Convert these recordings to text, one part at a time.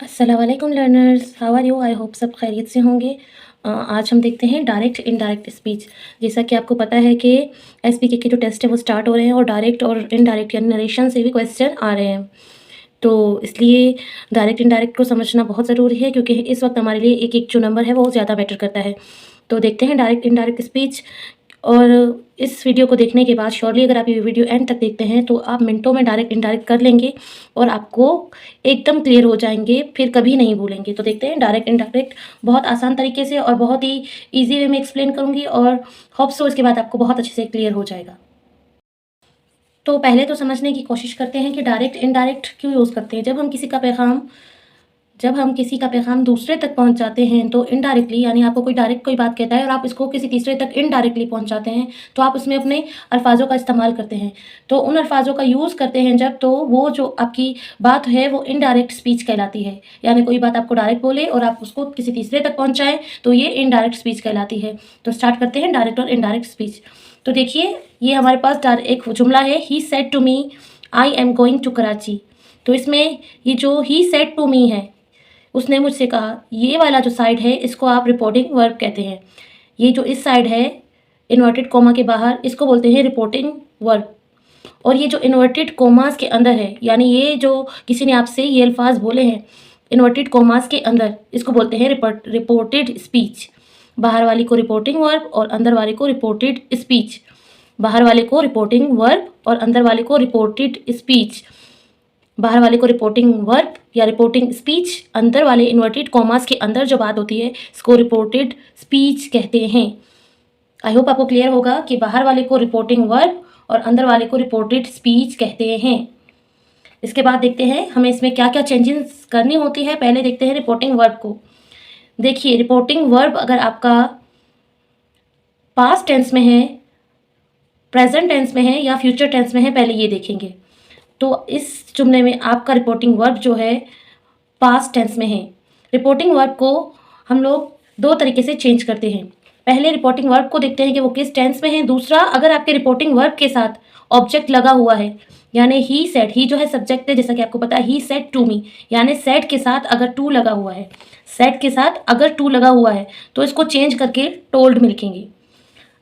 अस्सलाम वालेकुम learners, how are you? I hope सब खैरियत से होंगे। आज हम देखते हैं डायरेक्ट इनडायरेक्ट स्पीच। जैसा कि आपको पता है कि एसपीके के जो टेस्ट है वो स्टार्ट हो रहे हैं और डायरेक्ट और इनडायरेक्ट यानी नरेशन से भी क्वेश्चन आ रहे हैं। तो इसलिए डायरेक्ट इनडायरेक्ट को समझना बहुत ज़रूरी है, क्योंकि इस वक्त हमारे लिए एक एक जो नंबर है वो ज़्यादा मैटर करता है। तो देखते हैं डायरेक्ट इनडायरेक्ट स्पीच। और इस वीडियो को देखने के बाद श्योरली अगर आप ये वीडियो एंड तक देखते हैं तो आप मिनटों में डायरेक्ट इनडायरेक्ट कर लेंगे और आपको एकदम क्लियर हो जाएंगे, फिर कभी नहीं भूलेंगे। तो देखते हैं डायरेक्ट इनडायरेक्ट बहुत आसान तरीके से और बहुत ही ईजी वे में एक्सप्लेन करूँगी और होप सो इसके बाद आपको बहुत अच्छे से क्लियर हो जाएगा। तो पहले तो समझने की कोशिश करते हैं कि डायरेक्ट इनडायरेक्ट क्यों यूज़ करते हैं। जब हम किसी का पैगाम दूसरे तक पहुंचाते हैं तो इनडायरेक्टली, यानी आपको कोई डायरेक्ट कोई बात कहता है और आप इसको किसी तीसरे तक इनडायरेक्टली पहुंचाते हैं, तो आप उसमें अपने अल्फाजों का इस्तेमाल करते हैं। तो उन अल्फाजों का यूज़ करते हैं जब, तो वो जो आपकी बात है वो इनडायरेक्ट स्पीच कहलाती है। यानी कोई बात आपको डायरेक्ट बोले और आप उसको किसी तीसरे तक पहुँचाएँ तो ये इनडायरेक्ट स्पीच कहलाती है। तो स्टार्ट करते हैं डायरेक्ट और इनडायरेक्ट स्पीच। तो देखिए, ये हमारे पास एक जुमला है, he said to me I am going to Karachi. तो इसमें ये जो ही सेड टू मी है, उसने मुझसे कहा, ये वाला जो साइड है इसको आप रिपोर्टिंग वर्ब कहते हैं। ये जो इस साइड है इन्वर्टेड कोमा के बाहर, इसको बोलते हैं रिपोर्टिंग वर्ब। और ये जो इन्वर्टेड कोमास के अंदर है, यानी ये जो किसी ने आपसे ये अल्फाज बोले हैं इन्वर्टेड कोमास के अंदर, इसको बोलते हैं रिपोर्टेड स्पीच। बाहर वाली को रिपोर्टिंग वर्ब और अंदर वाले को रिपोर्टेड स्पीच। बाहर वाले को रिपोर्टिंग वर्ब और अंदर वाले को रिपोर्टेड स्पीच। बाहर वाले को रिपोर्टिंग वर्ब या रिपोर्टिंग स्पीच, अंदर वाले इन्वर्टेड कॉमास के अंदर जो बात होती है इसको रिपोर्टेड स्पीच कहते हैं। आई होप आपको क्लियर होगा कि बाहर वाले को रिपोर्टिंग वर्ब और अंदर वाले को रिपोर्टेड स्पीच कहते हैं। इसके बाद देखते हैं हमें इसमें क्या क्या चेंजेस करनी होती है। पहले देखते हैं रिपोर्टिंग वर्ब को। देखिए, रिपोर्टिंग वर्ब अगर आपका पास्ट टेंस में है, प्रेजेंट टेंस में है या फ्यूचर टेंस में है, पहले ये देखेंगे। तो इस जुमले में आपका रिपोर्टिंग वर्ब जो है पास्ट टेंस में है। रिपोर्टिंग वर्ब को हम लोग दो तरीके से चेंज करते हैं। पहले रिपोर्टिंग वर्ब को देखते हैं कि वो किस टेंस में है। दूसरा, अगर आपके रिपोर्टिंग वर्ब के साथ ऑब्जेक्ट लगा हुआ है, यानी ही सेड, ही जो है सब्जेक्ट है, जैसा कि आपको पता है ही सेड टू मी, यानी सेड के साथ अगर टू लगा हुआ है, सेड के साथ अगर टू लगा हुआ है तो इसको चेंज करके टोल्ड में लिखेंगे।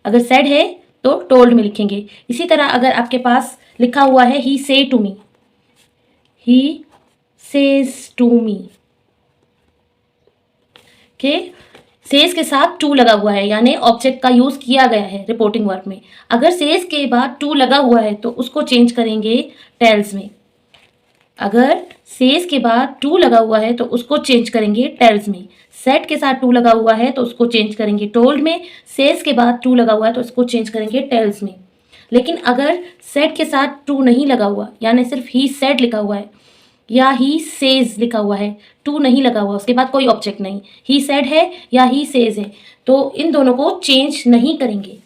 अगर सेड है तो टोल्ड में लिखेंगे। इसी तरह अगर आपके पास लिखा हुआ है he say to me, he says to me के सेज के साथ टू लगा हुआ है, यानी ऑब्जेक्ट का यूज किया गया है रिपोर्टिंग वर्ब में। अगर सेज के बाद टू लगा हुआ है तो उसको चेंज करेंगे टेल्स में। अगर सेज के बाद टू लगा हुआ है तो उसको चेंज करेंगे टेल्स में। सेट के साथ टू लगा हुआ है तो उसको चेंज करेंगे टोल्ड में। सेज के बाद टू लगा हुआ है तो उसको चेंज करेंगे टेल्स में। लेकिन अगर सेड के साथ टू नहीं लगा हुआ, यानी सिर्फ ही सेड लिखा हुआ है या ही सेज लिखा हुआ है, टू नहीं लगा हुआ, उसके बाद कोई ऑब्जेक्ट नहीं, ही सेड है या ही सेज है, तो इन दोनों को चेंज नहीं करेंगे।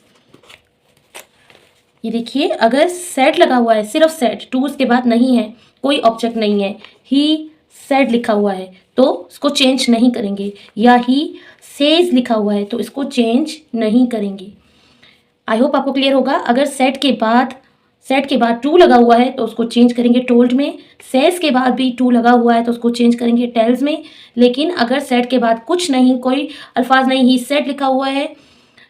ये देखिए, अगर सेड लगा हुआ है, सिर्फ सेड, टू उसके बाद नहीं है, कोई ऑब्जेक्ट नहीं है, ही सेड लिखा हुआ है तो इसको चेंज नहीं करेंगे, या ही सेज लिखा हुआ है तो इसको चेंज नहीं करेंगे। आई होप आपको क्लियर होगा। अगर सेट के बाद टू लगा हुआ है तो उसको चेंज करेंगे टोल्ड में। सेज के बाद भी टू लगा हुआ है तो उसको चेंज करेंगे टेल्स में। लेकिन अगर सेट के बाद कुछ नहीं, कोई अल्फाज नहीं, ही सेट लिखा हुआ है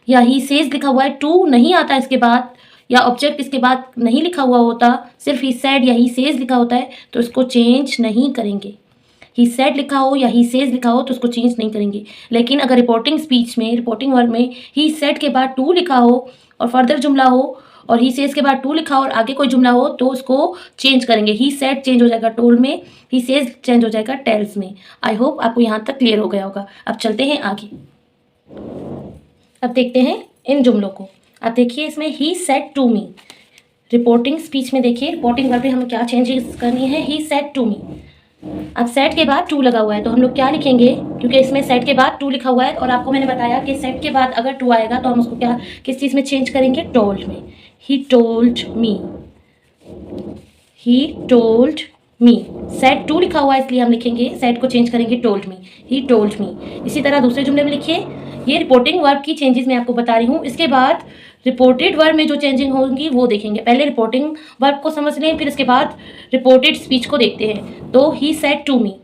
या ही सेज लिखा हुआ है, टू नहीं आता इसके बाद या ऑब्जेक्ट इसके बाद नहीं लिखा हुआ होता, सिर्फ ही सेड या ही सेज लिखा होता है, तो इसको चेंज नहीं करेंगे। ही सेड लिखा हो या ही सेज लिखा हो तो उसको चेंज नहीं करेंगे। लेकिन अगर रिपोर्टिंग स्पीच में, रिपोर्टिंग वर्ड में ही सेड के बाद टू लिखा हो और फर्दर जुमला हो और ही सेज के बाद टू लिखा हो और आगे कोई जुमला हो तो उसको चेंज करेंगे। ही सेड चेंज हो जाएगा told me, he says change हो जाएगा टेल्स में। आई होप आपको यहाँ तक क्लियर हो गया होगा। अब चलते हैं आगे। अब देखते हैं इन जुमलों को। अब देखिए, इसमें he said to me, reporting speech में देखिए रिपोर्टिंग वर्ब में हमें क्या चेंजेस करनी है। ही सेड टू मी, अब सेट के बाद टू लगा हुआ है तो हम लोग क्या लिखेंगे, क्योंकि इसमें सेट के बाद टू लिखा हुआ है और आपको मैंने बताया कि सेट के बाद अगर टू आएगा तो हम उसको क्या, किस चीज़ में चेंज करेंगे, told me. He told me, he told me, said to लिखा हुआ है इसलिए हम लिखेंगे, सेट को चेंज करेंगे told me, he told me. इसी तरह दूसरे जुमले में लिखिए। ये रिपोर्टिंग वर्ब की चेंजेस मैं आपको बता रही हूँ। इसके बाद रिपोर्टेड वर्ब में जो चेंजिंग होंगी वो देखेंगे। पहले रिपोर्टिंग वर्ब को समझ लें, फिर इसके बाद रिपोर्टेड स्पीच को देखते हैं। तो ही सेड टू मी,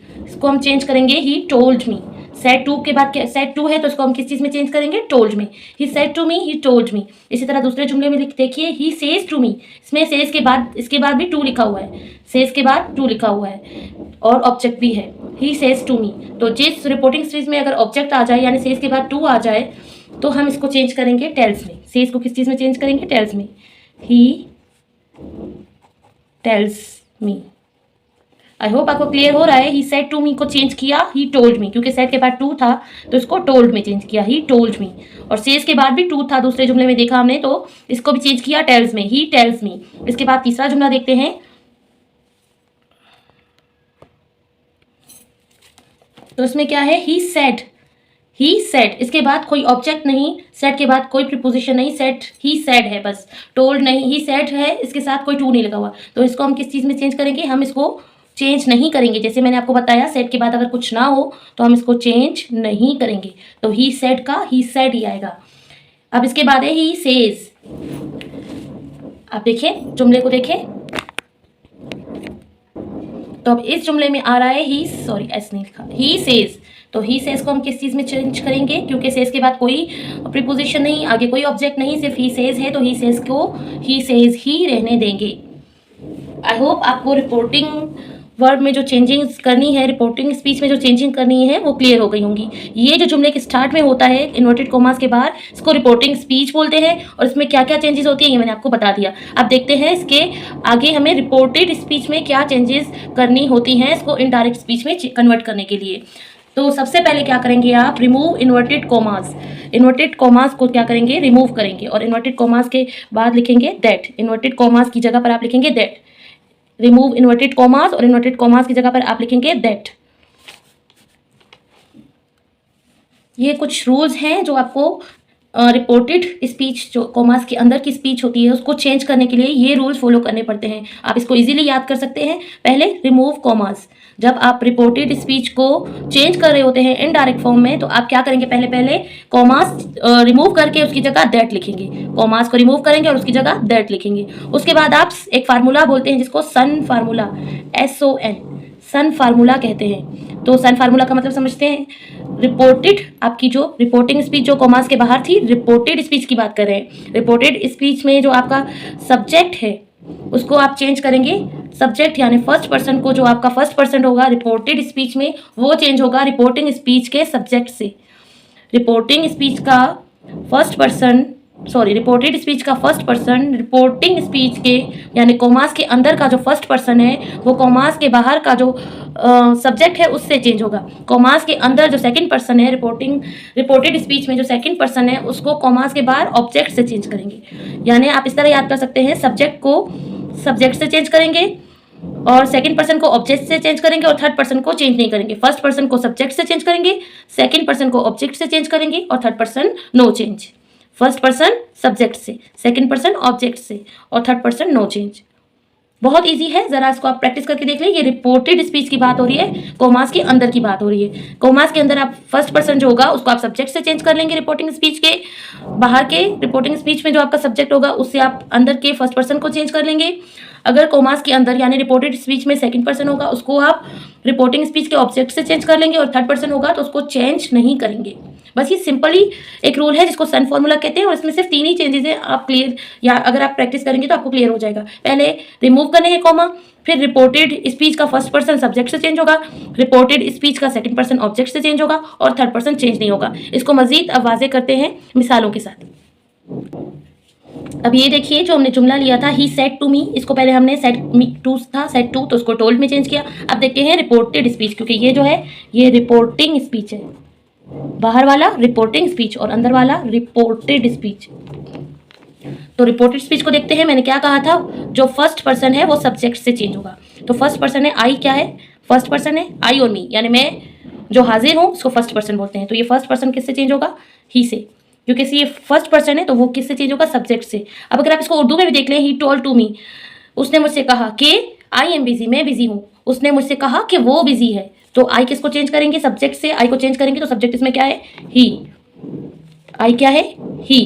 इसको हम चेंज करेंगे he told me. Said to के बाद सेड टू है तो इसको हम किस चीज़ में चेंज करेंगे, told me. He said to me, he told me. इसी तरह दूसरे जुमले में देखिए, ही सेज टू मी, इसमें सेज के बाद इसके बाद भी टू लिखा हुआ है, सेज के बाद टू लिखा हुआ है और ऑब्जेक्ट भी है, ही सेज टू मी। तो जिस रिपोर्टिंग स्पीच में अगर ऑब्जेक्ट आ जाए यानी सेज के बाद टू आ जाए तो हम इसको चेंज करेंगे टेल्स में। सेज को किस चीज़ में चेंज करेंगे, टेल्स में। He tells me. I hope आपको क्लियर हो रहा है। ही सेड टू मी को चेंज किया ही टोल्ड मी, क्योंकि सेड के बाद टू था तो इसको टोल्ड में चेंज किया, ही टोल्ड मी। और सेज के बाद भी टू था दूसरे जुमले में देखा हमने, तो इसको भी चेंज किया टेल्स में, ही टेल्स मी। इसके बाद तीसरा जुमला देखते हैं। तो इसमें क्या है, ही सेड। ही सेड, इसके बाद कोई ऑब्जेक्ट नहीं, सेड के बाद कोई प्रीपोजिशन नहीं, सेड ही सेड है बस, टोल्ड नहीं, ही सेड है, इसके साथ कोई टू नहीं लगा हुआ। तो इसको हम किस चीज़ में चेंज करेंगे, हम इसको चेंज नहीं करेंगे। जैसे मैंने आपको बताया सेड के बाद अगर कुछ ना हो तो हम इसको चेंज नहीं करेंगे, तो ही सेड का ही सेड ही आएगा। अब इसके बाद है ही सेज। आप देखें जुमले को देखें, तो अब इस जुमले में आ रहा है ही, सॉरी एस नहीं लिखा, ही सेज। तो ही सेज को हम किस चीज़ में चेंज करेंगे, क्योंकि सेज के बाद कोई प्रीपोजिशन नहीं, आगे कोई ऑब्जेक्ट नहीं, सिर्फ ही सेज है, तो ही सेज को ही सेज ही रहने देंगे। आई होप आपको रिपोर्टिंग वर्ब में जो चेंजिंग करनी है, रिपोर्टिंग स्पीच में जो चेंजिंग करनी है वो क्लियर हो गई होंगी। ये जो जुमले के स्टार्ट में होता है इन्वर्टेड कॉमास के बाहर, इसको रिपोर्टिंग स्पीच बोलते हैं और इसमें क्या क्या चेंजेस होती है ये मैंने आपको बता दिया। अब देखते हैं इसके आगे हमें रिपोर्टेड स्पीच में क्या चेंजेस करनी होती हैं इसको इनडायरेक्ट स्पीच में कन्वर्ट करने के लिए। तो सबसे पहले क्या करेंगे आप, remove inverted commas. Inverted commas को क्या करेंगे, रिमूव करेंगे और इन्वर्टेड कॉमास के बाद लिखेंगे दैट। इन्वर्टेड कॉमास की जगह पर आप लिखेंगे दैट। रिमूव इन्वर्टेड कॉमास और इन्वर्टेड कॉमास की जगह पर आप लिखेंगे दैट। ये कुछ रूल्स हैं जो आपको रिपोर्टेड स्पीच, जो कॉमास के अंदर की स्पीच होती है उसको चेंज करने के लिए ये रूल्स फॉलो करने पड़ते हैं। आप इसको इजीली याद कर सकते हैं। पहले रिमूव कॉमास, जब आप रिपोर्टेड स्पीच को चेंज कर रहे होते हैं इनडायरेक्ट फॉर्म में तो आप क्या करेंगे, पहले कॉमास रिमूव करके उसकी जगह दैट लिखेंगे। कॉमास को रिमूव करेंगे और उसकी जगह दैट लिखेंगे। उसके बाद आप एक फार्मूला बोलते हैं जिसको सन फार्मूला, SON, सन फार्मूला कहते हैं। तो सन फार्मूला का मतलब समझते हैं, रिपोर्टेड, आपकी जो रिपोर्टिंग स्पीच जो कॉमास के बाहर थी, रिपोर्टेड स्पीच की बात कर रहे हैं। रिपोर्टेड स्पीच में जो आपका सब्जेक्ट है उसको आप चेंज करेंगे, सब्जेक्ट यानी फर्स्ट पर्सन को, जो आपका फर्स्ट पर्सन होगा रिपोर्टेड स्पीच में वो चेंज होगा रिपोर्टिंग स्पीच के सब्जेक्ट से। रिपोर्टिंग स्पीच का first person, sorry reported speech का फर्स्ट पर्सन रिपोर्टिंग स्पीच के यानी कॉमास के अंदर का जो फर्स्ट पर्सन है वो कॉमास के बाहर का जो सब्जेक्ट है उससे चेंज होगा। कॉमास के अंदर जो सेकंड पर्सन है रिपोर्टेड स्पीच में जो सेकंड पर्सन है उसको कॉमास के बाहर ऑब्जेक्ट से चेंज करेंगे। यानी आप इस तरह याद कर सकते हैं, सब्जेक्ट को सब्जेक्ट से चेंज करेंगे और सेकंड पर्सन को ऑब्जेक्ट से चेंज करेंगे और थर्ड पर्सन को चेंज नहीं करेंगे। फर्स्ट पर्सन को सब्जेक्ट से चेंज करेंगे, सेकंड पर्सन को ऑब्जेक्ट से चेंज करेंगे और third person no change. First person subject से, सेकंड पर्सन ऑब्जेक्ट से और थर्ड पर्सन नो चेंज। बहुत इजी है, जरा इसको आप प्रैक्टिस करके देख लें। ये रिपोर्टेड स्पीच की बात हो रही है, कॉमास के अंदर की बात हो रही है। कॉमास के अंदर आप फर्स्ट पर्सन जो होगा उसको आप सब्जेक्ट से चेंज कर लेंगे रिपोर्टिंग स्पीच के बाहर के, रिपोर्टिंग स्पीच में जो आपका सब्जेक्ट होगा उससे आप अंदर के फर्स्ट पर्सन को चेंज कर लेंगे। अगर कॉमास के अंदर यानी रिपोर्टेड स्पीच में सेकंड पर्सन होगा उसको आप रिपोर्टिंग स्पीच के ऑब्जेक्ट से चेंज कर लेंगे और थर्ड पर्सन होगा तो उसको चेंज नहीं करेंगे। बस ये सिंपली एक रूल है जिसको सन फॉर्मूला कहते हैं और इसमें सिर्फ 3 ही चेंजेस हैं। आप क्लियर, या अगर आप प्रैक्टिस करेंगे तो आपको क्लियर हो जाएगा। पहले रिमूव करने हैं कॉमा, फिर रिपोर्टेड स्पीच का फर्स्ट पर्सन सब्जेक्ट से चेंज होगा, रिपोर्टेड स्पीच का सेकंड पर्सन ऑब्जेक्ट से चेंज होगा और थर्ड पर्सन चेंज नहीं होगा। इसको मजीद अब वाज़े करते हैं मिसालों के साथ। अब ये देखिए जो हमने जुमला लिया था ही सेड टू मी, इसको पहले हमने सेड मी टू था, सेड टू, तो उसको टोल्ड में चेंज किया। अब देखते हैं रिपोर्टेड स्पीच, क्योंकि ये जो है ये रिपोर्टिंग स्पीच है, बाहर वाला रिपोर्टिंग स्पीच और अंदर वाला रिपोर्टेड स्पीच। तो रिपोर्टेड स्पीच को देखते हैं। मैंने क्या कहा था, जो फर्स्ट पर्सन है वो सब्जेक्ट से चेंज होगा। तो फर्स्ट पर्सन है आई, क्या है फर्स्ट पर्सन है आई और मी, यानी मैं जो हाजिर हूँ उसको फर्स्ट पर्सन बोलते हैं। तो ये फर्स्ट पर्सन किससे चेंज होगा, ही से, क्योंकि ये फर्स्ट पर्सन है तो वो किससे चेंज होगा, सब्जेक्ट से। अब अगर आप इसको उर्दू में भी देख लें, ही टोल्ड टू मी, उसने मुझसे कहा कि आई एम बिजी, मैं बिजी हूँ। उसने मुझसे कहा कि वो बिजी है, तो आई किसको चेंज करेंगे, सब्जेक्ट से आई को चेंज करेंगे। तो सब्जेक्ट इसमें क्या है, ही, आई क्या है, ही।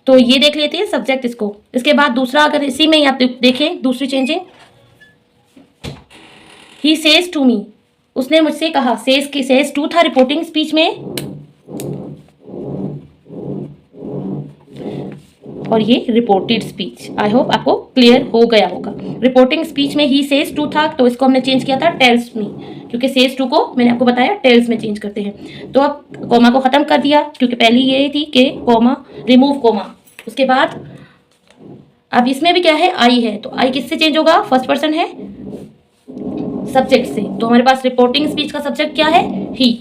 तो ये देख लेते हैं सब्जेक्ट इसको। इसके बाद दूसरा, अगर इसी में आप देखें दूसरी changing, he says to me, उसने मुझसे कहा। सेज टू था रिपोर्टिंग स्पीच में, और ये रिपोर्टेड स्पीच। आई होप आपको क्लियर हो गया होगा। रिपोर्टिंग स्पीच में ही सेज टू था, तो इसको हमने चेंज किया था टेल्स मी, क्योंकि सेज टू को मैंने आपको बताया टेल्स में चेंज करते हैं। तो अब कॉमा को खत्म कर दिया, क्योंकि पहली ये थी कि कॉमा, रिमूव कॉमा। उसके बाद अब इसमें भी क्या है, आई है, तो आई किससे चेंज होगा, फर्स्ट पर्सन है, सब्जेक्ट से। तो हमारे पास रिपोर्टिंग स्पीच का सब्जेक्ट क्या है, ही,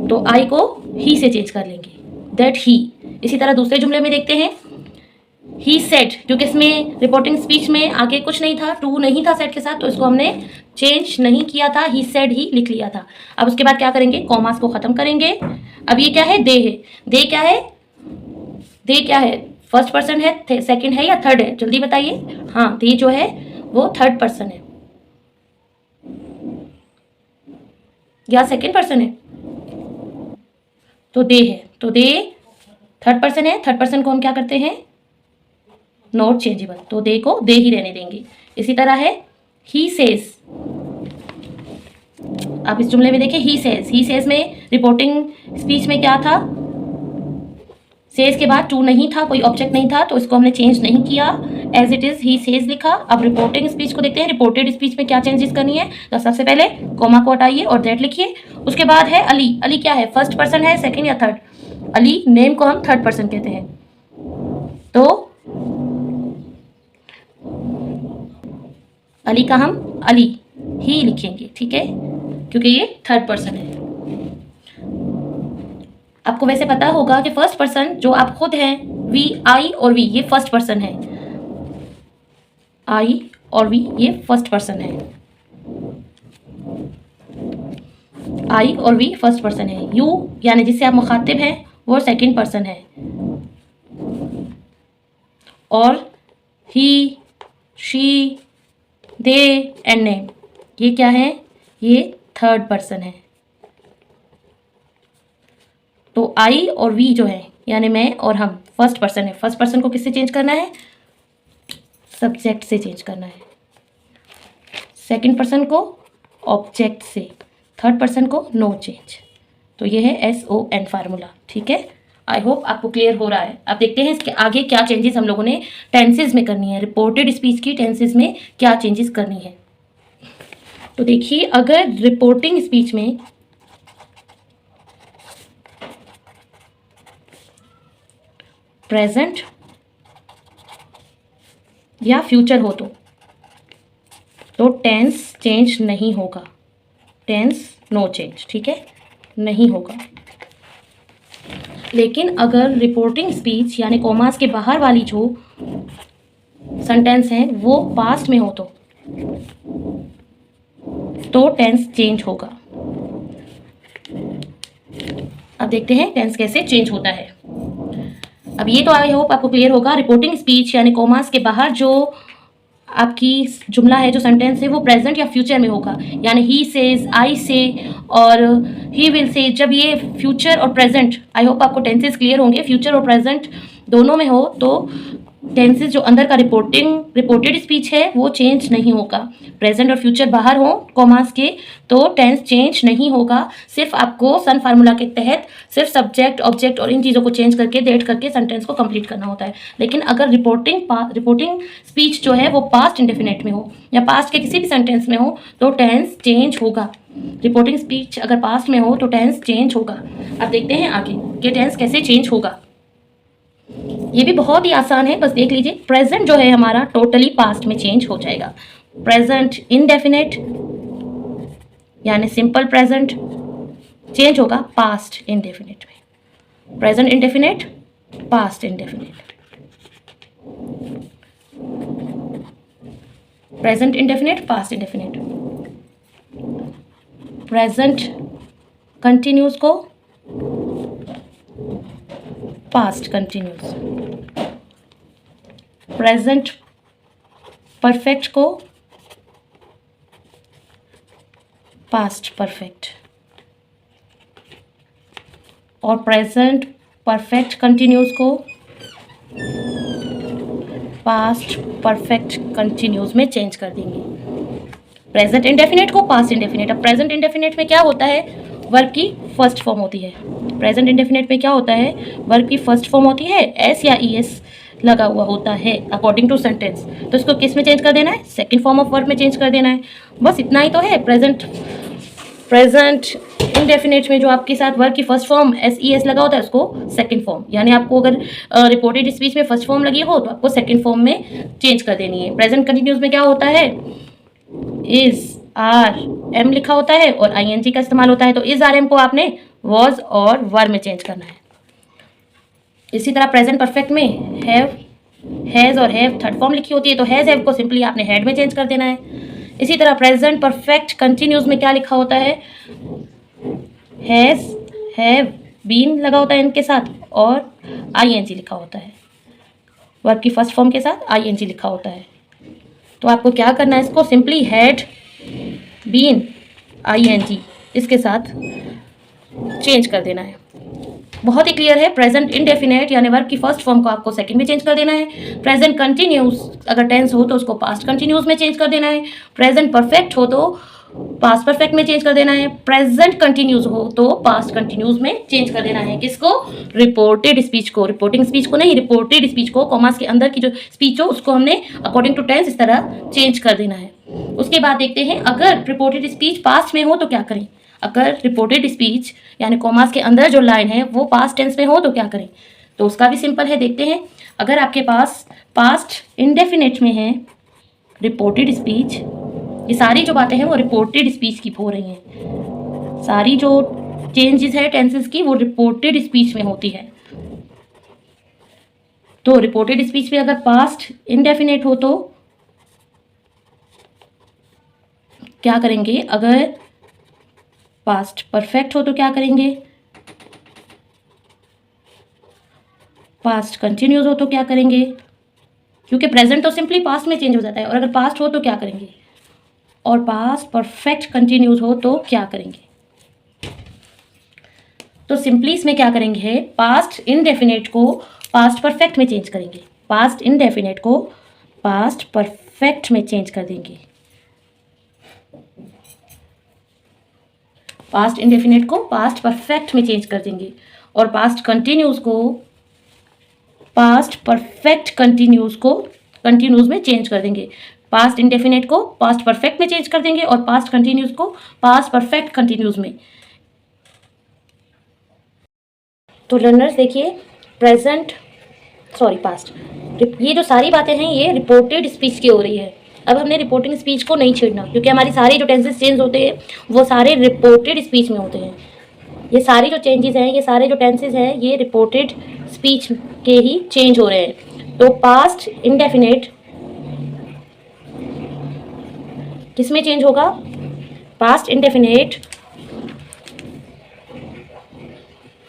तो आई को ही से चेंज कर लेंगे, दैट ही। इसी तरह दूसरे जुमले में देखते हैं, ही सेड, क्योंकि इसमें रिपोर्टिंग स्पीच में आगे कुछ नहीं था, टू नहीं था सेड के साथ, तो इसको हमने चेंज नहीं किया था, ही सेड ही लिख लिया था। अब उसके बाद क्या करेंगे, कॉमास को खत्म करेंगे। अब ये क्या है, दे है। दे क्या है, दे क्या है, फर्स्ट पर्सन है, सेकंड है या थर्ड है, जल्दी बताइए। हाँ, दे जो है वो थर्ड पर्सन है या सेकंड पर्सन है, तो दे है, तो दे थर्ड पर्सन है। थर्ड पर्सन को हम क्या करते हैं, नॉट चेंजेबल, तो दे को दे ही रहने देंगे। इसी तरह है ही सेज, आप इस जुमले में देखिए, ही सेज में रिपोर्टिंग स्पीच में क्या था, सेज के बाद टू नहीं था, कोई ऑब्जेक्ट नहीं था, तो इसको हमने चेंज नहीं किया, as it is he says लिखा। अब रिपोर्टिंग स्पीच को देखते हैं, रिपोर्टेड स्पीच में क्या चेंजेस करनी है। तो सबसे पहले कॉमा को हटाइए और दैट लिखिए। उसके बाद है अली। अली क्या है, फर्स्ट पर्सन है, सेकंड या थर्ड, अली नेम को हम थर्ड पर्सन कहते हैं, तो अली का हम अली ही लिखेंगे, ठीक है, क्योंकि ये थर्ड पर्सन है। आपको वैसे पता होगा कि फर्स्ट पर्सन जो आप खुद हैं, वी, आई और वी, ये फर्स्ट पर्सन है, आई और वी ये फर्स्ट पर्सन है, आई और वी फर्स्ट पर्सन है। यू यानी जिससे आप मुखातिब हैं वो सेकंड पर्सन है, और ही, शी, दे एंड नेम ये क्या है, ये थर्ड पर्सन है। तो आई और वी जो है यानी मैं और हम फर्स्ट पर्सन है। फर्स्ट पर्सन को किससे चेंज करना है, सब्जेक्ट से चेंज करना है, सेकंड पर्सन को ऑब्जेक्ट से, थर्ड पर्सन को नो चेंज। तो ये है SON फार्मूला, ठीक है। आई होप आपको क्लियर हो रहा है। अब देखते हैं इसके आगे क्या चेंजेस हम लोगों ने टेंसेज में करनी है, रिपोर्टेड स्पीच की टेंसेज में क्या चेंजेस करनी है। तो देखिए, अगर रिपोर्टिंग स्पीच में प्रेजेंट या फ्यूचर हो तो टेंस चेंज नहीं होगा, टेंस नो चेंज, ठीक है, नहीं होगा। लेकिन अगर रिपोर्टिंग स्पीच यानी कॉमास के बाहर वाली जो सेंटेंस है वो पास्ट में हो तो टेंस चेंज होगा। अब देखते हैं टेंस कैसे चेंज होता है। अब ये तो आई होप आपको क्लियर होगा। रिपोर्टिंग स्पीच यानी कॉमास के बाहर जो आपकी जुमला है, जो सेंटेंस है, वो प्रेजेंट या फ्यूचर में होगा, यानी ही सेज, आई से और ही विल से। जब ये फ्यूचर और प्रेजेंट, आई होप आपको टेंसेस क्लियर होंगे, फ्यूचर और प्रेजेंट दोनों में हो तो टेंसेस जो अंदर का रिपोर्टेड स्पीच है वो चेंज नहीं होगा। प्रेजेंट और फ्यूचर बाहर हो कॉमास के तो टेंस चेंज नहीं होगा। सिर्फ आपको सन फार्मूला के तहत सिर्फ सब्जेक्ट, ऑब्जेक्ट और इन चीज़ों को चेंज करके, डेट करके सेंटेंस को कंप्लीट करना होता है। लेकिन अगर रिपोर्टिंग स्पीच जो है वो पास्ट इंडेफिनेट में हो या पास्ट के किसी भी सेंटेंस में हो तो टेंस चेंज होगा। रिपोर्टिंग स्पीच अगर पास्ट में हो तो टेंस चेंज होगा। अब देखते हैं आगे कि टेंस कैसे चेंज होगा। ये भी बहुत ही आसान है, बस देख लीजिए। प्रेजेंट जो है हमारा टोटली पास्ट में चेंज हो जाएगा। प्रेजेंट इंडेफिनेट यानी सिंपल प्रेजेंट चेंज होगा पास्ट इंडेफिनेट में। Present indefinite, past indefinite, present indefinite, past indefinite. Present continuous को पास्ट कंटिन्यूस, प्रेजेंट परफेक्ट को पास्ट परफेक्ट, और प्रेजेंट परफेक्ट कंटिन्यूस को पास्ट परफेक्ट कंटिन्यूस में चेंज कर देंगे। प्रेजेंट इंडेफिनिट को पास्ट इंडेफिनिट। अब प्रेजेंट इंडेफिनिट में क्या होता है, वर्ब की फर्स्ट फॉर्म होती है। प्रेजेंट इंडेफिनिट में क्या होता है, वर्ब की फर्स्ट फॉर्म होती है, एस या ई एस लगा हुआ होता है अकॉर्डिंग टू सेंटेंस। तो इसको किस में चेंज कर देना है, सेकंड फॉर्म ऑफ वर्ब में चेंज कर देना है। बस इतना ही तो है। प्रेजेंट इंडेफिनिट में जो आपके साथ वर्ब की first form S E S लगा होता है उसको सेकंड फॉर्म, यानी आपको अगर रिपोर्टेड स्पीच में फर्स्ट फॉर्म लगी हो तो आपको सेकंड फॉर्म में चेंज कर देनी है। प्रेजेंट कंटिन्यूस में क्या होता है, इज आर एम लिखा होता है और आई एन जी का इस्तेमाल होता है। तो इज आर एम को आपने वॉज और वर में चेंज करना है। इसी तरह प्रेजेंट परफेक्ट में हैव, हैज़ और हैव थर्ड फॉर्म लिखी होती है, तो हैज़ हैव को सिंपली आपने हैड में चेंज कर देना है। इसी तरह प्रेजेंट परफेक्ट कंटिन्यूस में क्या लिखा होता है, हैज़, हैव, बीन लगा होता है इनके साथ और आई एन जी लिखा होता है। वर्ब की फर्स्ट फॉर्म के साथ आई एन जी लिखा होता है। तो आपको क्या करना है, इसको simply had, been, I N G इसके साथ चेंज कर देना है। बहुत ही क्लियर है। प्रेजेंट इंडेफिनेट यानी वर्ब की फर्स्ट फॉर्म को आपको सेकंड में चेंज कर देना है। प्रेजेंट कंटिन्यूस अगर टेंस हो तो उसको पास्ट कंटिन्यूस में चेंज कर देना है। प्रेजेंट परफेक्ट हो तो पास्ट परफेक्ट में चेंज कर देना है। प्रेजेंट कंटिन्यूस हो तो पास्ट कंटिन्यूस में चेंज कर देना है। किसको, रिपोर्टेड स्पीच को, रिपोर्टिंग स्पीच को नहीं, रिपोर्टेड स्पीच को, कॉमास के अंदर की जो स्पीच हो उसको हमने अकॉर्डिंग टू टेंस इस तरह चेंज कर देना है। उसके बाद देखते हैं अगर रिपोर्टेड स्पीच पास्ट में हो तो क्या करें। अगर रिपोर्टेड स्पीच यानी कॉमास के अंदर जो लाइन है वो पास्ट टेंस में हो तो क्या करें, तो उसका भी सिंपल है, देखते हैं। अगर आपके पास पास्ट इंडेफिनिट में है रिपोर्टेड स्पीच, ये सारी जो बातें हैं वो रिपोर्टेड स्पीच की हो रही हैं, सारी जो चेंजेस है टेंसेस की वो रिपोर्टेड स्पीच में होती है। तो रिपोर्टेड स्पीच में अगर पास्ट इंडेफिनिट हो तो क्या करेंगे, अगर पास्ट परफेक्ट हो तो क्या करेंगे, पास्ट कंटिन्यूस हो तो क्या करेंगे, क्योंकि प्रेजेंट तो सिंपली पास्ट में चेंज हो जाता है, और अगर पास्ट हो तो क्या करेंगे, और पास्ट परफेक्ट कंटिन्यूस हो तो क्या करेंगे। तो सिंपली इसमें क्या करेंगे, पास्ट इनडेफिनेट को पास्ट परफेक्ट में चेंज करेंगे, पास्ट इनडेफिनेट को पास्ट परफेक्ट में चेंज कर देंगे, पास्ट इंडेफिनिट को पास्ट परफेक्ट में चेंज कर देंगे, और पास्ट कंटिन्यूस को पास्ट परफेक्ट कंटिन्यूस में चेंज कर देंगे। पास्ट इंडेफिनिट को पास्ट परफेक्ट में चेंज कर देंगे और पास्ट कंटिन्यूस को पास्ट परफेक्ट कंटिन्यूस में। तो लर्नर्स देखिए, पास्ट, ये जो सारी बातें हैं ये रिपोर्टेड स्पीच की हो रही है। अब हमने रिपोर्टिंग स्पीच को नहीं छेड़ना, क्योंकि हमारी सारी जो टेंसेस चेंज होते हैं वो सारे रिपोर्टेड स्पीच में होते हैं। ये सारी जो चेंजेस हैं, ये सारे जो टेंसेस हैं, ये रिपोर्टेड स्पीच के ही चेंज हो रहे हैं। तो पास्ट इंडेफिनेट किसमें चेंज होगा, पास्ट इंडेफिनेट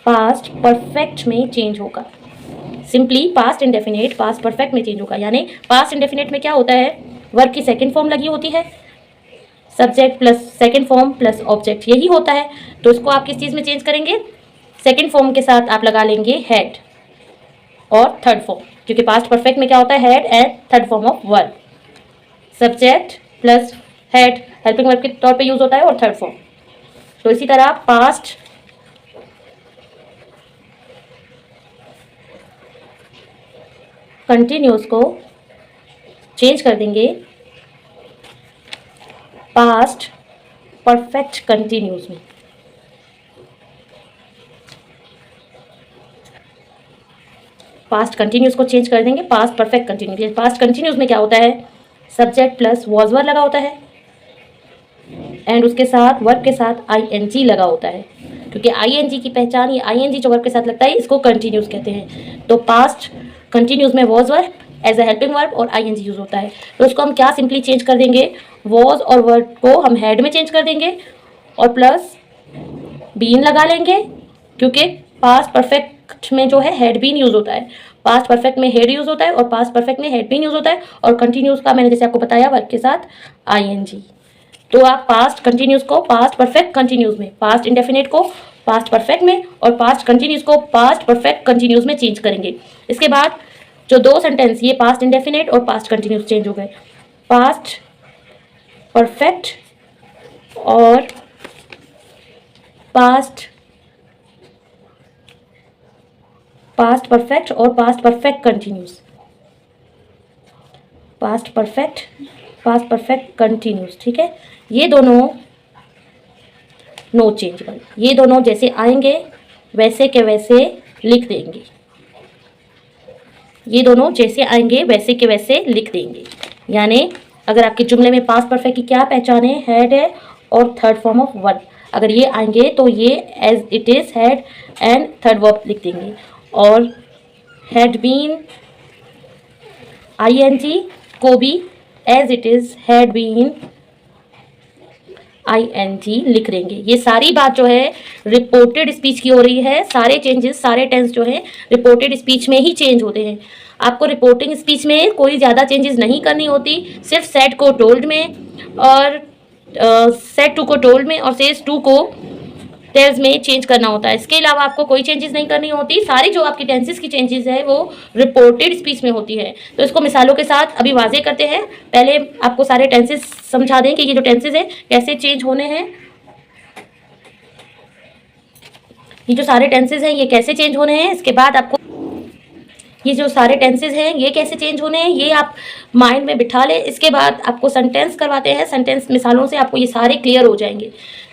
पास्ट परफेक्ट में चेंज होगा। Simply past indefinite past perfect में चेंज होगा। यानी पास्ट इंडेफिनेट में क्या होता है, वर्ब की सेकंड फॉर्म लगी होती है, subject plus second form plus object, यही होता है। तो इसको आप किस चीज़ में चेंज करेंगे, सेकंड फॉर्म के साथ आप लगा लेंगे हैड और थर्ड फॉर्म, क्योंकि पास्ट परफेक्ट में क्या होता है, had and third form of verb. Subject plus had helping verb के तौर पे यूज होता है और थर्ड फॉर्म। तो इसी तरह पास्ट कंटिन्यूस को चेंज कर देंगे पास्ट परफेक्ट कंटिन्यूस में। पास्ट कंटिन्यूस को चेंज कर देंगे past perfect continuous. Past continuous में क्या होता है, सब्जेक्ट प्लस वॉज वर्ब लगा होता है एंड उसके साथ वर्ब के साथ आईएनजी लगा होता है, क्योंकि आईएनजी की पहचान, ये आईएनजी जो वर्ब के साथ लगता है इसको कंटिन्यूस कहते हैं। तो पास्ट कंटिन्यूस में was verb as a helping verb और आईएनजी यूज होता है। तो इसको हम क्या सिंपली चेंज कर देंगे, वॉज और वर्ब को हम हैड में चेंज कर देंगे और प्लस बीन लगा लेंगे, क्योंकि पास्ट परफेक्ट में जो है हैड बीन यूज होता है, पास्ट परफेक्ट में हेड यूज होता है और पास्ट परफेक्ट में हैड बीन यूज होता है, और कंटिन्यूस का मैंने जैसे आपको बताया वर्ब के साथ आईएनजी। तो आप पास्ट कंटिन्यूस को पास्ट परफेक्ट कंटिन्यूस में, पास्ट इंडेफिनिट को पास्ट परफेक्ट में और पास्ट कंटिन्यूस को पास्ट परफेक्ट कंटिन्यूस में चेंज करेंगे। इसके बाद जो दो सेंटेंस, ये पास्ट इंडेफिनिट और पास्ट कंटिन्यूस चेंज हो गए, पास्ट परफेक्ट और पास्ट परफेक्ट और past perfect continuous, past perfect continuous, ठीक है। ये दोनों नो चेंजेबल, ये दोनों जैसे आएंगे वैसे के वैसे लिख देंगे, ये दोनों जैसे आएंगे वैसे के वैसे लिख देंगे। यानी अगर आपके जुमले में पास्ट परफेक्ट की क्या पहचान है, हैड है और थर्ड फॉर्म ऑफ वर्ब, अगर ये आएंगे तो ये as it is had and third verb लिख देंगे। और हैड बीन आईएनजी को भी as it is had been ING लिख देंगे। ये सारी बात जो है रिपोर्टेड स्पीच की हो रही है। सारे चेंजेस, सारे टेंस जो है रिपोर्टेड स्पीच में ही चेंज होते हैं। आपको रिपोर्टिंग स्पीच में कोई ज़्यादा चेंजेस नहीं करनी होती, सिर्फ सेड को टोल्ड में और सेड टू को टोल्ड में और सेज टू को टेल्स में चेंज करना होता है। इसके अलावा आपको कोई चेंजेस नहीं करनी होती। सारी जो आपकी टेंसेस की चेंजेस है वो रिपोर्टेड स्पीच में होती है। तो इसको मिसालों के साथ अभी वाजे करते हैं। पहले आपको सारे टेंसेस समझा दें कि ये जो टेंसेस है कैसे चेंज होने हैं। ये जो सारे टेंसेस हैं ये कैसे चेंज होने हैं, इसके बाद आपको ये जो सारे टेंसेस हैं ये कैसे चेंज होने हैं ये आप माइंड में बिठा लें। इसके बाद आपको सेंटेंस करवाते हैं। सेंटेंस मिसालों से आपको ये सारे क्लियर हो जाएंगे।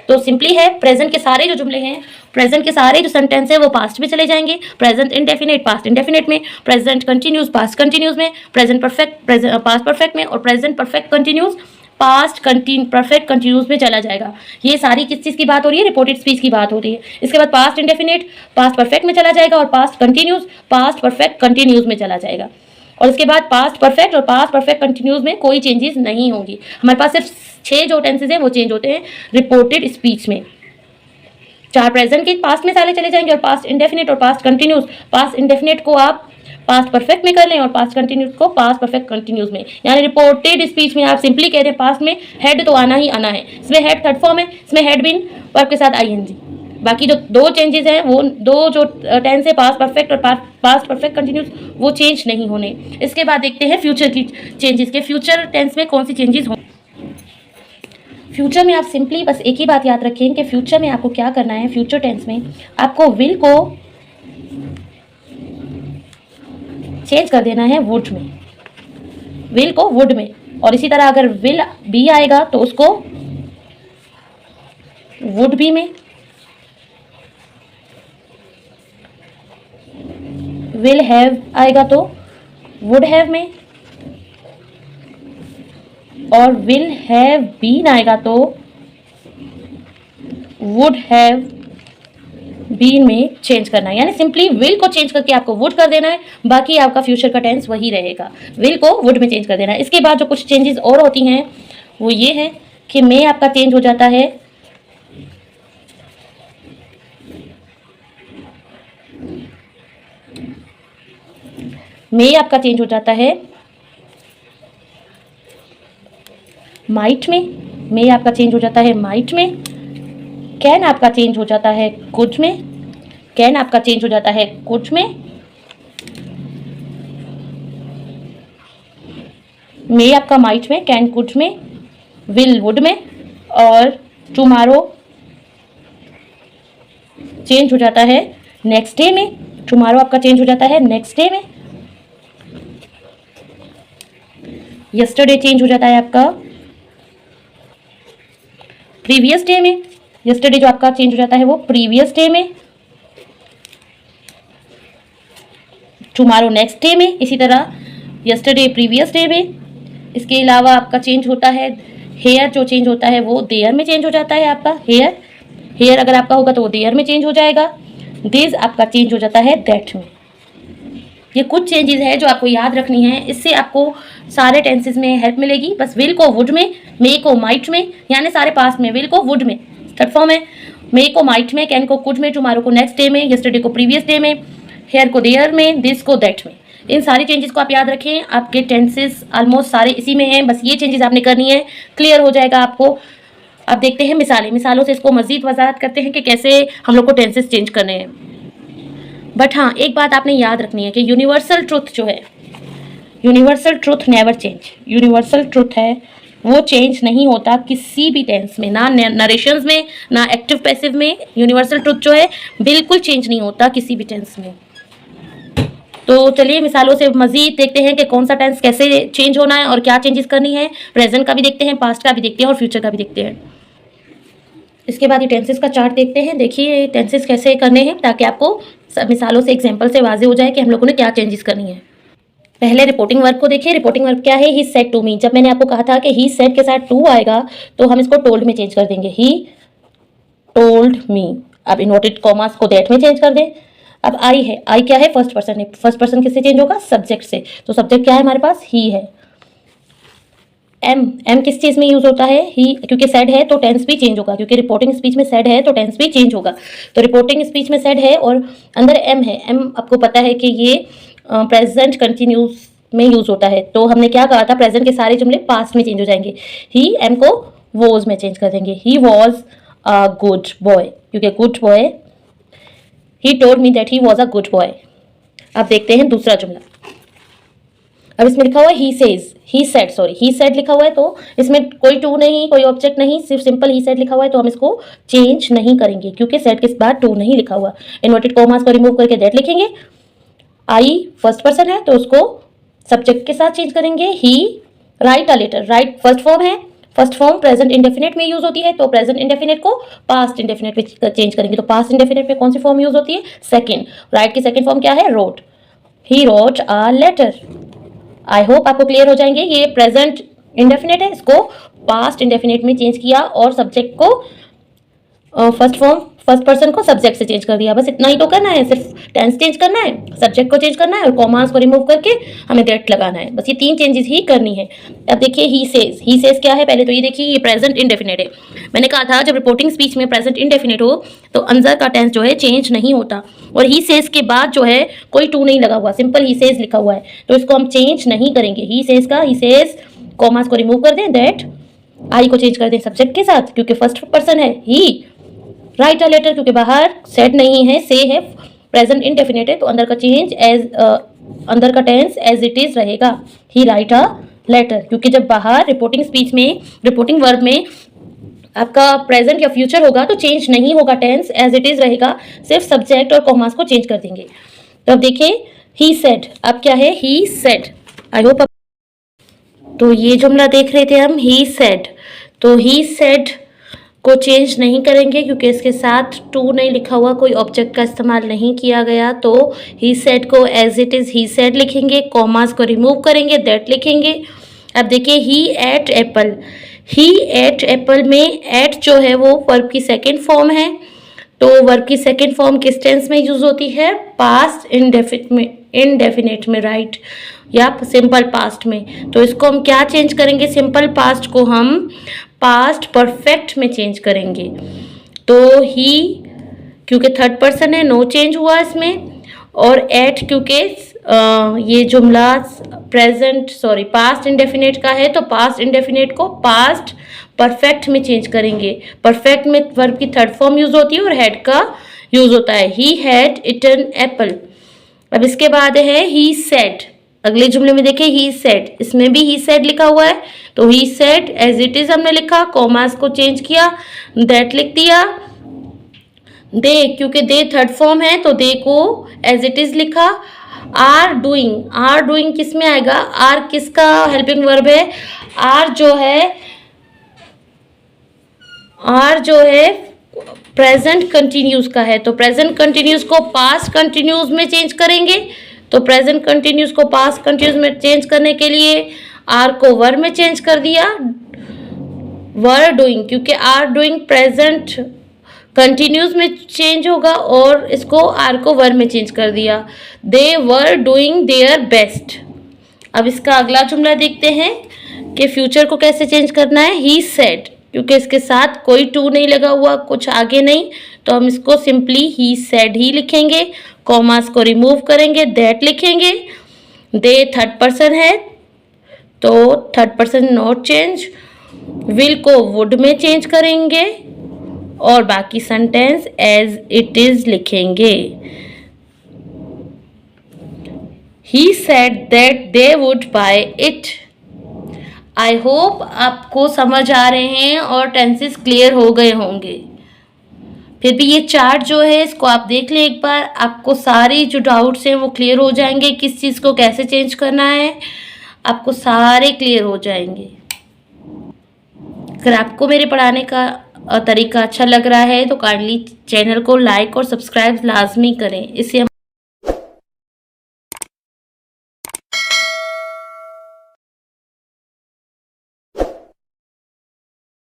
तो सिंपली है, प्रेजेंट के सारे जो जुमले हैं, प्रेजेंट के सारे जो सेंटेंस है वो पास्ट में चले जाएंगे। प्रेजेंट इंडेफिनिट पास्ट इंडेफिनिट में, प्रेजेंट कंटिन्यूस पास्ट कंटिन्यूस में, प्रेजेंट परफेक्ट पास्ट परफेक्ट में और present perfect continuous past perfect continuous में चला जाएगा। ये सारी किस चीज़ की बात हो रही है, रिपोर्टेड स्पीच की बात हो रही है। इसके बाद पास्ट इंडेफिनिट पास्ट परफेक्ट में चला जाएगा और past continuous past perfect continuous में चला जाएगा। और इसके बाद पास्ट परफेक्ट और पास्ट परफेक्ट कंटिन्यूस में कोई चेंजेस नहीं होंगी। हमारे पास सिर्फ 6 जो टेंसेज हैं वो चेंज होते हैं रिपोर्टेड स्पीच में। 4 प्रेजेंट के पास्ट में सारे चले जाएंगे और पास्ट इंडेफिनिट और पास्ट कंटिन्यूस। पास्ट इंडेफिनिट को आप पास्ट परफेक्ट में कर लें और पास्ट कंटिन्यूस को पास्ट परफेक्ट कंटिन्यूस में। यानी रिपोर्टेड स्पीच में आप सिंपली कह रहे हैं पास्ट में हेड तो आना ही आना है। इसमें हेड थर्ड फॉर्म है, इसमें हेड बीन वर्ब के साथ आईएनजी। बाकी जो 2 चेंजेस हैं वो 2 जो टेंस है पास्ट परफेक्ट और पास्ट परफेक्ट कंटिन्यूस वो चेंज नहीं होने। इसके बाद देखते हैं फ्यूचर की चेंजेस के, फ्यूचर टेंस में कौन सी चेंजेस हों। फ्यूचर में आप सिंपली बस एक ही बात याद रखें कि फ्यूचर में आपको क्या करना है। फ्यूचर टेंस में आपको विल को चेंज कर देना है वुड में, विल को वुड में। और इसी तरह अगर विल बी आएगा तो उसको वुड बी में, विल हैव आएगा तो वुड हैव में, और विल हैव बीन आएगा तो वुड हैव बीन में चेंज करना है। यानी सिंपली विल को चेंज करके आपको वुड कर देना है, बाकी आपका फ्यूचर का टेंस वही रहेगा। विल को वुड में चेंज कर देना है। इसके बाद जो कुछ चेंजेस और होती हैं वो ये है कि मे आपका चेंज हो जाता है माइट में, मे आपका चेंज हो जाता है माइट में। कैन आपका चेंज हो जाता है कुड में, कैन आपका चेंज हो जाता है कुड में। मे आपका माइट में, कैन कुड में, विल वुड में, और टुमारो चेंज हो जाता है नेक्स्ट डे में। टुमारो आपका चेंज हो जाता है नेक्स्ट डे में। यस्टरडे चेंज हो जाता है आपका प्रीवियस डे में। यस्टरडे जो आपका चेंज हो जाता है वो प्रीवियस डे में। टुमारो नेक्स्ट डे में, इसी तरह यस्टरडे प्रीवियस डे में। इसके अलावा आपका चेंज होता है हेयर, जो चेंज होता है वो देयर में चेंज हो जाता है आपका हेयर। हेयर अगर आपका होगा तो वो देयर में चेंज हो जाएगा। डेज आपका चेंज हो जाता है दैट में। ये कुछ चेंजेस है जो आपको याद रखनी है, इससे आपको सारे टेंसेस में हेल्प मिलेगी। बस विल को वुड में, मे को माइट में, यानी सारे पास्ट में, विल को वुड में थर्ड फॉर्म है, मे को माइट में, कैन को कुड में, टुमारो को नेक्स्ट डे में, यस्टरडे को प्रीवियस डे में, हेयर को देयर में, दिस को दैट में। इन सारी चेंजेस को आप याद रखें। आपके टेंसेस ऑलमोस्ट सारे इसी में हैं, बस ये चेंजेस आपने करनी है, क्लियर हो जाएगा आपको। अब देखते हैं मिसालों से इसको मजीद वजाहत करते हैं कि कैसे हम लोग को टेंसेस चेंज करने हैं। बट हाँ, एक बात आपने याद रखनी है कि यूनिवर्सल ट्रुथ जो है, universal truth never change. Universal truth है वो चेंज नहीं होता किसी भी टेंस में, ना नरेशंस में, ना एक्टिव पैसिव में। यूनिवर्सल ट्रुथ जो है बिल्कुल चेंज नहीं होता किसी भी टेंस में। तो चलिए मिसालों से मजीद देखते हैं कि कौन सा टेंस कैसे चेंज होना है और क्या चेंजेस करनी है। प्रेजेंट का भी देखते हैं, पास्ट का भी देखते हैं और फ्यूचर का भी देखते हैं। इसके बाद ये टेंसेस का चार्ट देखते हैं। देखिए टेंसेस कैसे करने हैं ताकि आपको मिसालों से, एग्जाम्पल से वाजे हो जाए कि हम लोगों ने क्या चेंजेस करनी है। पहले रिपोर्टिंग वर्ब को देखिए। रिपोर्टिंग वर्ब क्या है? He said to me. जब मैंने आपको कहा था कि ही सेड के साथ टू आएगा तो हम इसको टोल्ड में चेंज कर देंगे। ही टोल्ड मी। अब इन्वर्टेड कॉमास को दैट में चेंज कर दें। अब आई है, आई क्या है? फर्स्ट पर्सन है। फर्स्ट पर्सन किससे चेंज होगा? सब्जेक्ट से। तो सब्जेक्ट क्या है हमारे पास? ही है। एम किस चीज़ में यूज होता है? ही, क्योंकि सेड है तो टेंस भी चेंज होगा, क्योंकि रिपोर्टिंग स्पीच में सेड है तो टेंस भी चेंज होगा। तो रिपोर्टिंग स्पीच में सेड है और अंदर एम है। एम आपको पता है कि ये प्रेजेंट कंटिन्यूस में यूज होता है। तो हमने क्या कहा था? प्रेजेंट के सारे जुमले पास्ट में चेंज हो जाएंगे। ही एम को वॉज में चेंज कर देंगे। He was a good boy, क्योंकि good boy, he told me that he was a good boy. अब देखते हैं दूसरा जुमला। अब इसमें लिखा हुआ है he says, he said, sorry he said लिखा हुआ है तो इसमें कोई टू नहीं, कोई ऑब्जेक्ट नहीं, सिर्फ सिंपल ही सेड लिखा हुआ है तो हम इसको चेंज नहीं करेंगे क्योंकि सेड के बाद टू नहीं लिखा हुआ। इन्वर्टेड कॉमास को रिमूव करके दैट लिखेंगे। आई फर्स्ट पर्सन है तो उसको सब्जेक्ट के साथ चेंज करेंगे। He write a letter, write first form है। फर्स्ट फॉर्म प्रेजेंट इंडेफिनिट में यूज होती है तो प्रेजेंट इंडेफिनिट को पास्ट इंडेफिनिट में चेंज करेंगे। तो पास्ट इंडेफिनिट में कौन सी फॉर्म यूज होती है? सेकेंड। राइट की सेकेंड फॉर्म क्या है? Wrote. He wrote a letter. I hope आपको क्लियर हो जाएंगे। ये प्रेजेंट इंडेफिनिट है, इसको पास्ट इंडेफिनिट में चेंज किया और सब्जेक्ट को फर्स्ट पर्सन को सब्जेक्ट से चेंज कर दिया। बस इतना ही तो करना है, सिर्फ टेंस चेंज करना है, सब्जेक्ट को चेंज करना है और कॉमास को रिमूव करके हमें दैट लगाना है। बस ये तीन चेंजेस ही करनी है। अब देखिए ही सेज, ही सेज क्या है? पहले तो ये देखिए, ये प्रेजेंट इंडेफिनिट है। मैंने कहा था जब रिपोर्टिंग स्पीच में प्रेजेंट इंडेफिनिट हो तो अंदर का टेंस जो है चेंज नहीं होता और ही सेज के बाद जो है कोई टू नहीं लगा हुआ, सिंपल ही सेज लिखा हुआ है तो इसको हम चेंज नहीं करेंगे। ही सेज का ही सेज कॉमास को रिमूव कर दें, दैट आई को चेंज कर दें सब्जेक्ट के साथ क्योंकि फर्स्ट पर्सन है। ही राइट अ लेटर, क्योंकि बाहर सेड नहीं है, से है, प्रेजेंट इंडेफिनिट है तो अंदर का चेंज अंदर का टेंस एज इट इज रहेगा। ही राइट अ लेटर, क्योंकि जब बाहर रिपोर्टिंग स्पीच में, रिपोर्टिंग वर्ब में आपका प्रेजेंट या फ्यूचर होगा तो चेंज नहीं होगा, टेंस एज इट इज रहेगा, सिर्फ सब्जेक्ट और कॉमास को चेंज कर देंगे। तो अब देखिए ही सेड, अब क्या है? He said. आई होप तो ये जुमला देख रहे थे हम, ही सेड। तो ही सेड को चेंज नहीं करेंगे क्योंकि इसके साथ टू नहीं लिखा हुआ, कोई ऑब्जेक्ट का इस्तेमाल नहीं किया गया तो ही सेड को as it is he said लिखेंगे, कॉमास को रिमूव करेंगे, दैट लिखेंगे। अब देखिए he ate apple, he ate apple में एट जो है वो वर्ब की सेकेंड फॉर्म है तो वर्ब की सेकेंड फॉर्म किस टेंस में यूज होती है? पास्ट इंडेफिनिट में, राइट, या सिंपल पास्ट में। तो इसको हम क्या चेंज करेंगे? सिंपल पास्ट को हम पास्ट परफेक्ट में चेंज करेंगे। तो ही क्योंकि थर्ड पर्सन है, नो चेंज हुआ इसमें, और एट क्योंकि ये जुमला पास्ट इंडेफिनिट का है तो पास्ट इंडेफिनिट को पास्ट परफेक्ट में चेंज करेंगे। परफेक्ट में वर्ब की थर्ड फॉर्म यूज होती है और हैड का यूज होता है। He had eaten Apple. अब इसके बाद है ही सेड। अगले जुमले में देखिए ही सेड, इसमें भी ही सेड लिखा हुआ है तो he said as it is हमने लिखा, कॉमास को चेंज किया, दैट लिख दिया। दे, क्योंकि दे थर्ड फॉर्म है तो दे को एज इट इज लिखा। आर डूइंग किस में आएगा? आर किसका हेल्पिंग वर्ब है? आर जो है प्रेजेंट कंटिन्यूस का है तो प्रेजेंट कंटिन्यूस को पास्ट कंटिन्यूस में चेंज करेंगे। तो प्रेजेंट कंटिन्यूस को पास्ट कंटिन्यूस में चेंज करने के लिए आर को वर में चेंज कर दिया, वर डूइंग, क्योंकि आर डूइंग प्रेजेंट कंटिन्यूस में चेंज होगा और इसको आर को वर में चेंज कर दिया। दे वर डूइंग देयर बेस्ट। अब इसका अगला जुमला देखते हैं कि फ्यूचर को कैसे चेंज करना है। ही सेड, क्योंकि इसके साथ कोई टू नहीं लगा हुआ, कुछ आगे नहीं, तो हम इसको सिंपली ही सेड ही लिखेंगे, कॉमास को रिमूव करेंगे, दैट लिखेंगे। दे थर्ड पर्सन है तो third person not change, will को वुड में चेंज करेंगे और बाकी सेंटेंस एज इट इज लिखेंगे। He said that they would buy it. I hope आपको समझ आ रहे हैं और टेंसेस क्लियर हो गए होंगे। फिर भी ये चार्ट जो है इसको आप देख लें एक बार, आपको सारे जो डाउट्स हैं वो क्लियर हो जाएंगे, किस चीज़ को कैसे चेंज करना है आपको सारे क्लियर हो जाएंगे। अगर आपको मेरे पढ़ाने का तरीका अच्छा लग रहा है तो काइंडली चैनल को लाइक और सब्सक्राइब लाजमी करें, इससे